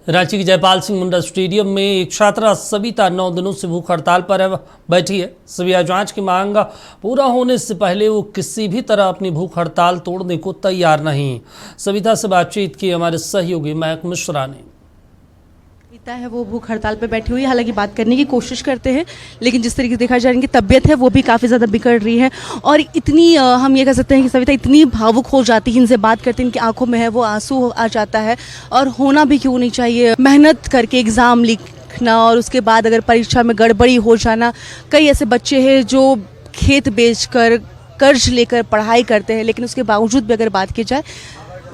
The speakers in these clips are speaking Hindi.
रांची के जयपाल सिंह मुंडा स्टेडियम में एक छात्रा सविता 9 दिनों से भूख हड़ताल पर बैठी है। सविता जांच की मांग पूरा होने से पहले वो किसी भी तरह अपनी भूख हड़ताल तोड़ने को तैयार नहीं। सविता से बातचीत की हमारे सहयोगी महक मिश्रा ने। है वो भूख हड़ताल पे बैठी हुई है। हालांकि बात करने की कोशिश करते हैं, लेकिन जिस तरीके से देखा जाए इनकी तबीयत है वो भी काफ़ी ज़्यादा बिगड़ रही है। और इतनी हम ये कह सकते हैं कि सविता इतनी भावुक हो जाती है, इनसे बात करते हैं इनकी आंखों में है वो आंसू आ जाता है। और होना भी क्यों नहीं चाहिए, मेहनत करके एग्ज़ाम लिखना और उसके बाद अगर परीक्षा में गड़बड़ी हो जाना। कई ऐसे बच्चे हैं जो खेत बेचकर कर्ज लेकर पढ़ाई करते हैं, लेकिन उसके बावजूद भी अगर बात की जाए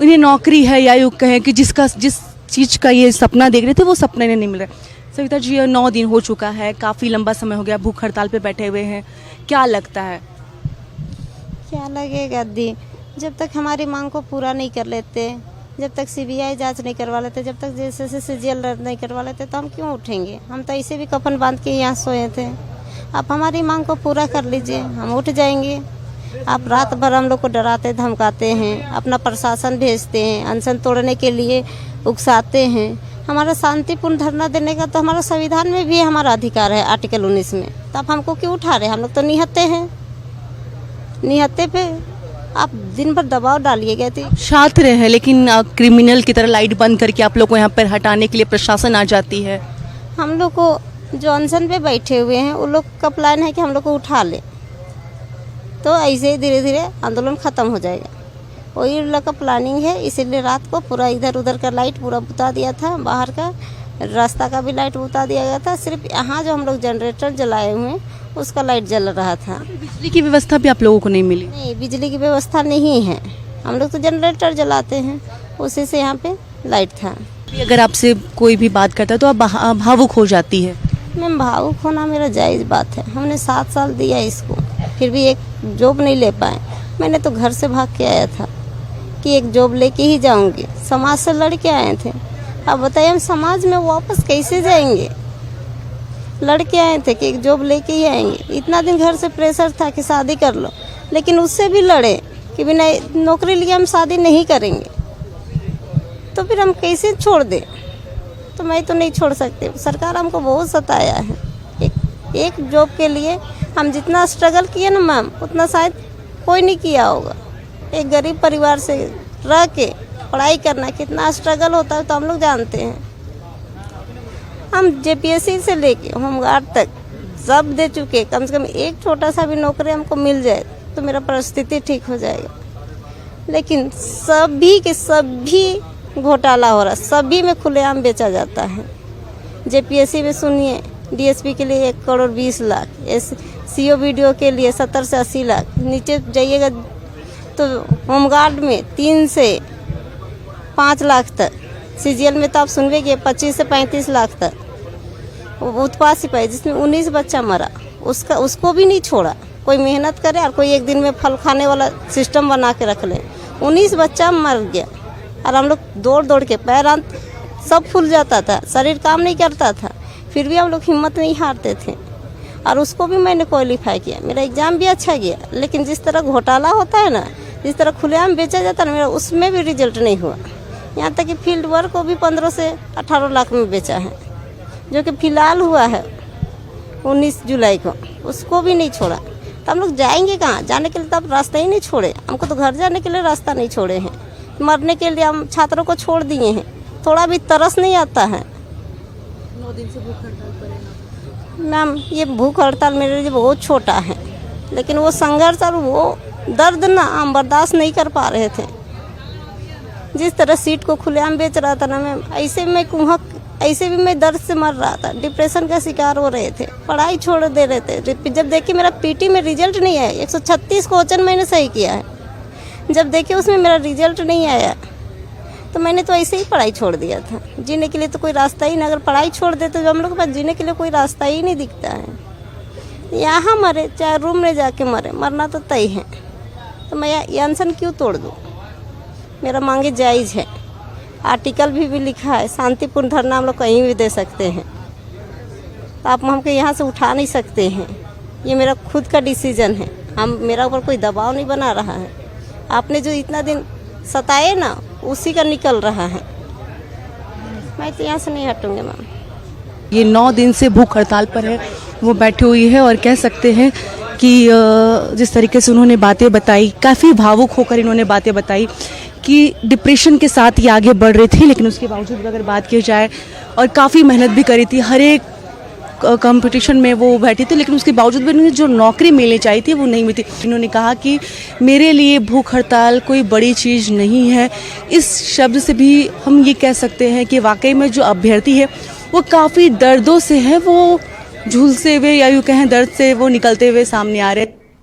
उन्हें नौकरी है या यूँ कहें कि जिस चीज़ का ये सपना देख रहे थे वो सपने नहीं मिल रहा। सविता जी 9 दिन हो चुका है, काफ़ी लंबा समय हो गया भूख हड़ताल पे बैठे हुए हैं, क्या लगता है? क्या लगेगा दी, जब तक हमारी मांग को पूरा नहीं कर लेते, जब तक सीबीआई जांच नहीं करवा लेते, जब तक जैसे सीजीएल नहीं करवा लेते तो हम क्यों उठेंगे। हम तो ऐसे भी कफन बांध के यहाँ सोए थे। आप हमारी मांग को पूरा कर लीजिए, हम उठ जाएंगे। आप रात भर हम लोग को डराते धमकाते हैं, अपना प्रशासन भेजते हैं, अनशन तोड़ने के लिए उकसाते हैं। हमारा शांतिपूर्ण धरना देने का तो हमारा संविधान में भी हमारा अधिकार है, आर्टिकल 19 में। तो आप हमको क्यों उठा रहे हैं? हम लोग तो निहत्ते हैं, निहत्ते पे आप दिन भर दबाव डालिए गए थे। छात्र हैं लेकिन क्रिमिनल की तरह लाइट बंद करके आप लोग को यहाँ पर हटाने के लिए प्रशासन आ जाती है। हम लोग को जो अनशन पे बैठे हुए हैं उन लोग का प्लान है कि हम लोग को उठा ले, तो ऐसे ही धीरे धीरे आंदोलन ख़त्म हो जाएगा। वही उन लोग का प्लानिंग है, इसीलिए रात को पूरा इधर उधर का लाइट पूरा बुता दिया था, बाहर का रास्ता का भी लाइट बुता दिया गया था। सिर्फ यहाँ जो हम लोग जनरेटर जलाए हुए हैं उसका लाइट जल रहा था। बिजली की व्यवस्था भी आप लोगों को नहीं मिली? नहीं, बिजली की व्यवस्था नहीं है। हम लोग तो जनरेटर जलाते हैं, उसी से यहाँ पे लाइट था। अगर आपसे कोई भी बात करता है तो आप भावुक हो जाती है? मैम, भावुक होना मेरा जायज़ बात है। हमने 7 साल दिया इसको, फिर भी एक जॉब नहीं ले पाए। मैंने तो घर से भाग के आया था कि एक जॉब लेके ही जाऊंगी, समाज से लड़ के आए थे। अब बताइए हम समाज में वापस कैसे जाएंगे? लड़ के आए थे कि एक जॉब लेके ही आएंगे। इतना दिन घर से प्रेशर था कि शादी कर लो, लेकिन उससे भी लड़े कि बिना नौकरी लिए हम शादी नहीं करेंगे। तो फिर हम कैसे छोड़ दें? तो मैं तो नहीं छोड़ सकती। सरकार हमको बहुत सताया है। एक जॉब के लिए हम जितना स्ट्रगल किए ना मैम, उतना शायद कोई नहीं किया होगा। एक गरीब परिवार से रह के पढ़ाई करना कितना स्ट्रगल होता है तो हम लोग जानते हैं। हम जेपीएससी से लेके होमगार्ड तक सब दे चुके। कम से कम एक छोटा सा भी नौकरी हमको मिल जाए तो मेरा परिस्थिति ठीक हो जाएगा। लेकिन सभी के सभी घोटाला हो रहा, सभी में खुलेआम बेचा जाता है। जेपीएससी में सुनिए, डीएसपी के लिए 1 करोड़ 20 लाख, सीओ वीडियो के लिए 70 से 80 लाख। नीचे जाइएगा तो होमगार्ड में 3 से 5 लाख तक, सीजीएल में तो आप सुनवे कि 25 से 35 लाख तक। उत्पाद सिपाही जिसमें 19 बच्चा मरा, उसको भी नहीं छोड़ा। कोई मेहनत करे और कोई एक दिन में फल खाने वाला सिस्टम बना के रख ले। 19 बच्चा मर गया और हम लोग दौड़ दौड़ के पैर हाथ सब फूल जाता था, शरीर काम नहीं करता था, फिर भी हम लोग हिम्मत नहीं हारते थे। और उसको भी मैंने क्वालिफाई किया, मेरा एग्ज़ाम भी अच्छा गया। लेकिन जिस तरह घोटाला होता है ना, जिस तरह खुलेआम बेचा जाता है ना, मेरा उसमें भी रिजल्ट नहीं हुआ। यहाँ तक कि फील्ड वर्क को भी 15 से 18 लाख में बेचा है, जो कि फ़िलहाल हुआ है 19 जुलाई को, उसको भी नहीं छोड़ा। तो हम लोग जाएंगे कहाँ? जाने के लिए तो आप रास्ता ही नहीं छोड़े। हमको तो घर जाने के लिए रास्ता नहीं छोड़े हैं, मरने के लिए हम छात्रों को छोड़ दिए हैं। थोड़ा भी तरस नहीं आता है। 9 दिन से भूख हड़ताल पर है मैम, ये भूख हड़ताल मेरे लिए बहुत छोटा है, लेकिन वो संघर्ष और वो दर्द ना हम बर्दाश्त नहीं कर पा रहे थे। जिस तरह सीट को खुलेआम बेच रहा था ना मैम, ऐसे भी मैं दर्द से मर रहा था। डिप्रेशन का शिकार हो रहे थे, पढ़ाई छोड़ दे रहे थे। जब देखिए मेरा पीटी में रिजल्ट नहीं आया, 136 क्वेश्चन मैंने सही किया है, जब देखिए उसमें मेरा रिजल्ट नहीं आया तो मैंने तो ऐसे ही पढ़ाई छोड़ दिया था। जीने के लिए तो कोई रास्ता ही नहीं। अगर पढ़ाई छोड़ देते तो हम लोग के पास जीने के लिए कोई रास्ता ही नहीं दिखता है। यहाँ मरे चाहे रूम में जाके मरे, मरना तो तय है। तो मैं ये अनशन क्यों तोड़ दूँ? मेरा मांगे जायज़ है। आर्टिकल भी लिखा है, शांतिपूर्ण धरना हम लोग कहीं भी दे सकते हैं। तो आप हमको यहाँ से उठा नहीं सकते हैं। ये मेरा खुद का डिसीजन है। मेरा ऊपर कोई दबाव नहीं बना रहा है। आपने जो इतना दिन सताए ना, उसी का निकल रहा है। मैं तो यहाँ से नहीं हटूंगी मैम। ये 9 दिन से भूख हड़ताल पर है, वो बैठी हुई है और कह सकते हैं कि जिस तरीके से उन्होंने बातें बताई, काफ़ी भावुक होकर इन्होंने बातें बताई कि डिप्रेशन के साथ ये आगे बढ़ रही थी, लेकिन उसके बावजूद भी अगर बात की जाए और काफ़ी मेहनत भी करी थी, हर एक कंपटीशन में वो बैठी थी, लेकिन उसके बावजूद भी उन्हें जो नौकरी मिलनी चाहिए थी वो नहीं मिली। इन्होंने कहा कि मेरे लिए भूख हड़ताल कोई बड़ी चीज़ नहीं है। इस शब्द से भी हम ये कह सकते हैं कि वाकई में जो अभ्यर्थी है वो काफ़ी दर्दों से है, वो झूलसे हुए या यूँ कहें दर्द से वो निकलते हुए सामने आ रहे हैं।